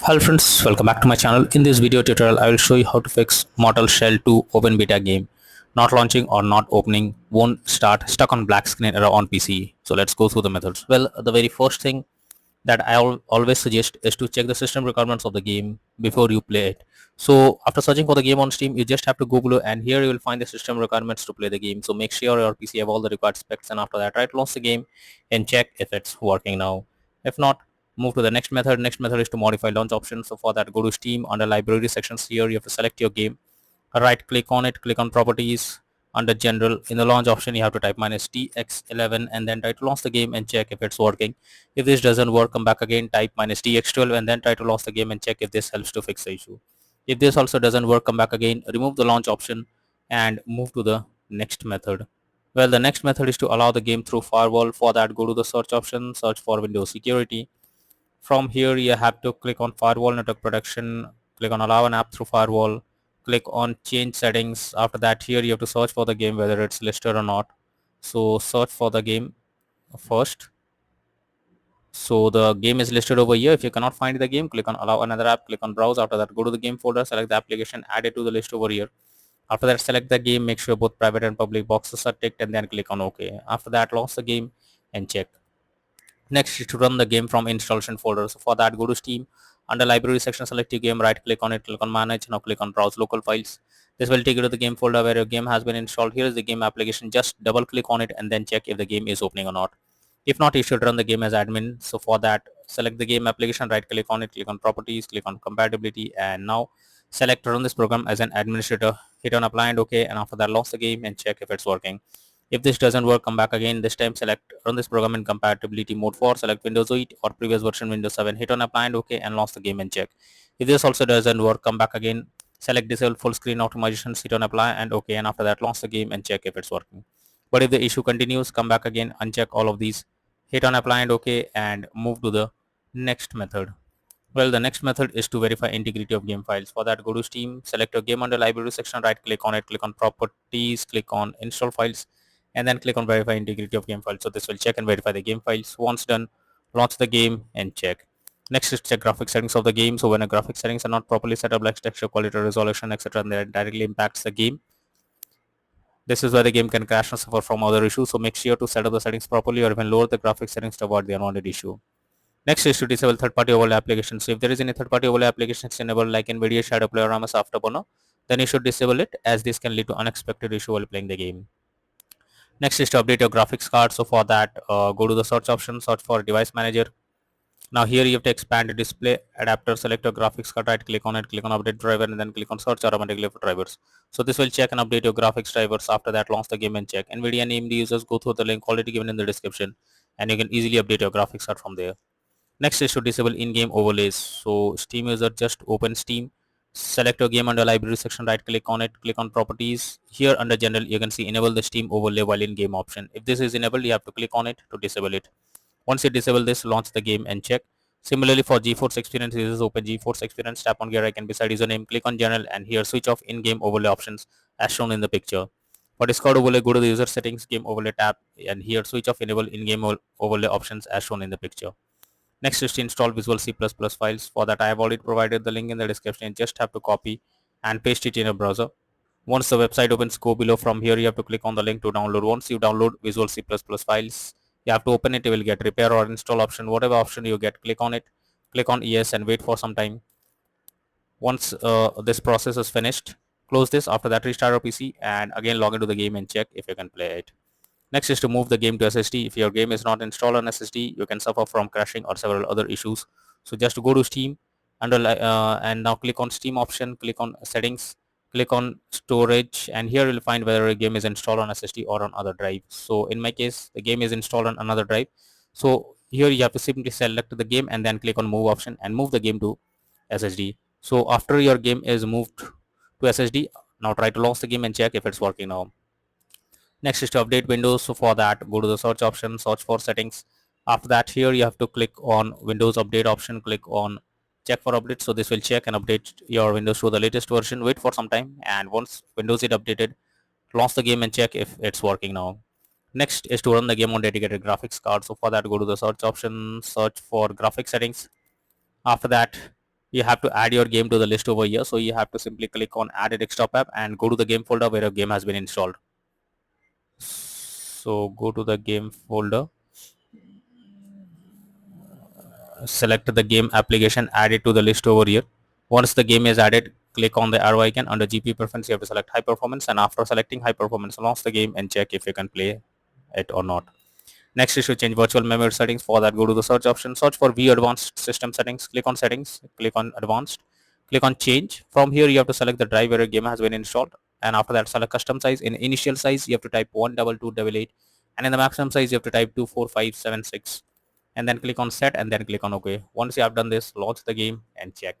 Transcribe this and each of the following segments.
Hello friends, welcome back to my channel. In this video tutorial, I will show you how to fix Mortal Shell 2 open beta game. Not launching or not opening, won't start, stuck on black screen error on PC. So let's go through the methods. Well, the very first thing that I always suggest is to check the system requirements of the game before you play it. So after searching for the game on Steam, you just have to go below and here you will find the system requirements to play the game. So make sure your PC have all the required specs, and after that try to launch the game and check if it's working now. If not, move to the next method. Next method is to modify launch options. So for that, go to Steam. Under library sections here, you have to select your game. Right click on it, click on properties. Under general, in the launch option, you have to type -tx11 and then try to launch the game and check if it's working. If this doesn't work, come back again, type -tx12 and then try to launch the game and check if this helps to fix the issue. If this also doesn't work, come back again, remove the launch option and move to the next method. Well, the next method is to allow the game through firewall. For that, go to the search option, search for Windows Security. From here, you have to click on Firewall Network Protection, click on Allow an app through firewall, click on Change Settings. After that, here you have to search for the game, whether it's listed or not. So search for the game first. So the game is listed over here. If you cannot find the game, click on Allow another app, click on Browse. After that, go to the game folder, select the application, add it to the list over here. After that, select the game, make sure both private and public boxes are ticked, and then click on OK. After that, launch the game and check. Next is to run the game from installation folder. So for that, go to Steam. Under library section, select your game, right click on it, click on manage. Now click on browse local files. This will take you to the game folder where your game has been installed. Here is the game application. Just double click on it and then check if the game is opening or not. If not, you should run the game as admin. So for that, select the game application, right click on it, click on properties, click on compatibility, and now select run this program as an administrator. Hit on apply and OK, and after that, launch the game and check if it's working. If this doesn't work, come back again. This time select run this program in compatibility mode 4, select Windows 8 or previous version Windows 7, hit on apply and OK, and launch the game and check. If this also doesn't work, come back again, select disable full screen optimizations, hit on apply and OK, and after that launch the game and check if it's working. But if the issue continues, come back again, uncheck all of these, hit on apply and OK, and move to the next method. Well, the next method is to verify integrity of game files. For that, go to Steam, select your game under library section, right click on it, click on properties, click on install files, and then click on verify integrity of game files. So this will check and verify the game files. Once done, launch the game and check. Next is check graphic settings of the game. So when a graphic settings are not properly set up, like texture quality, resolution, etc., that directly impacts the game. This is where the game can crash and suffer from other issues. So make sure to set up the settings properly or even lower the graphic settings to avoid the unwanted issue. Next is to disable third-party overlay applications. So if there is any third-party overlay applications enabled like NVIDIA Shadow Player or MS Afterburner, then you should disable it, as this can lead to unexpected issue while playing the game. Next is to update your graphics card. So for that, go to the search option, search for device manager. Now here you have to expand the display adapter, select your graphics card, right click on it, click on update driver, and then click on search automatically for drivers. So this will check and update your graphics drivers. After that, launch the game and check. NVIDIA and AMD users, go through the link already given in the description and you can easily update your graphics card from there. Next is to disable in-game overlays. So Steam user, just open Steam, select your game under library section, right click on it, click on properties. Here under general, you can see enable the Steam overlay while in game option. If this is enabled, you have to click on it to disable it. Once you disable this, launch the game and check. Similarly, for GeForce Experience users, open GeForce Experience, tap on gear icon beside username, click on general, and here switch off in-game overlay options as shown in the picture. For Discord overlay, go to the user settings, game overlay tab, and here switch off enable in-game overlay options as shown in the picture. Next is to install Visual C++ files. For that, I have already provided the link in the description. You just have to copy and paste it in your browser. Once the website opens, go below. From here, you have to click on the link to download. Once you download Visual C++ files, you have to open it. You will get repair or install option. Whatever option you get, click on it. Click on yes and wait for some time. Once this process is finished, close this. After that, restart your PC and again log into the game and check if you can play it. Next is to move the game to SSD. If your game is not installed on SSD, you can suffer from crashing or several other issues. So just go to Steam and now click on Steam option, click on settings, click on storage, and here you'll find whether a game is installed on SSD or on other drive. So in my case, the game is installed on another drive. So here you have to simply select the game and then click on move option and move the game to SSD. So after your game is moved to SSD, now try to launch the game and check if it's working now. Next is to update Windows. So for that, go to the search option, search for settings. After that, here you have to click on Windows update option, click on check for updates. So this will check and update your Windows to the latest version. Wait for some time, and once Windows is updated, launch the game and check if it's working now. Next is to run the game on dedicated graphics card. So for that, go to the search option, search for graphics settings. After that, you have to add your game to the list over here. So you have to simply click on add a desktop app and go to the game folder where your game has been installed. So go to the game folder, select the game application, add it to the list over here. Once the game is added, click on the arrow icon. Under GPU preference, you have to select high performance, and after selecting high performance, launch the game and check if you can play it or not. Next is to change virtual memory settings. For that, go to the search option, search for view advanced system settings, click on settings, click on advanced, click on change. From here you have to select the drive where your game has been installed, and after that select custom size. In initial size you have to type 12288, and in the maximum size you have to type 24576, and then click on set and then click on OK. Once you have done this, launch the game and check.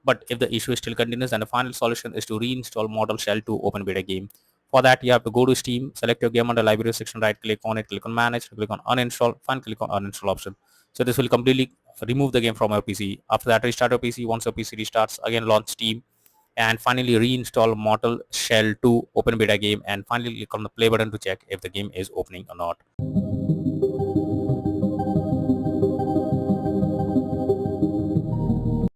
But if the issue still continues, then the final solution is to reinstall Mortal Shell 2 Open Beta game. For that, you have to go to Steam, select your game under library section, right click on it, click on manage, click on uninstall, finally click on uninstall option. So this will completely remove the game from your PC. After that, restart your PC. Once your PC restarts, again launch Steam and finally reinstall Mortal Shell 2 Open Beta game, and finally click on the play button to check if the game is opening or not.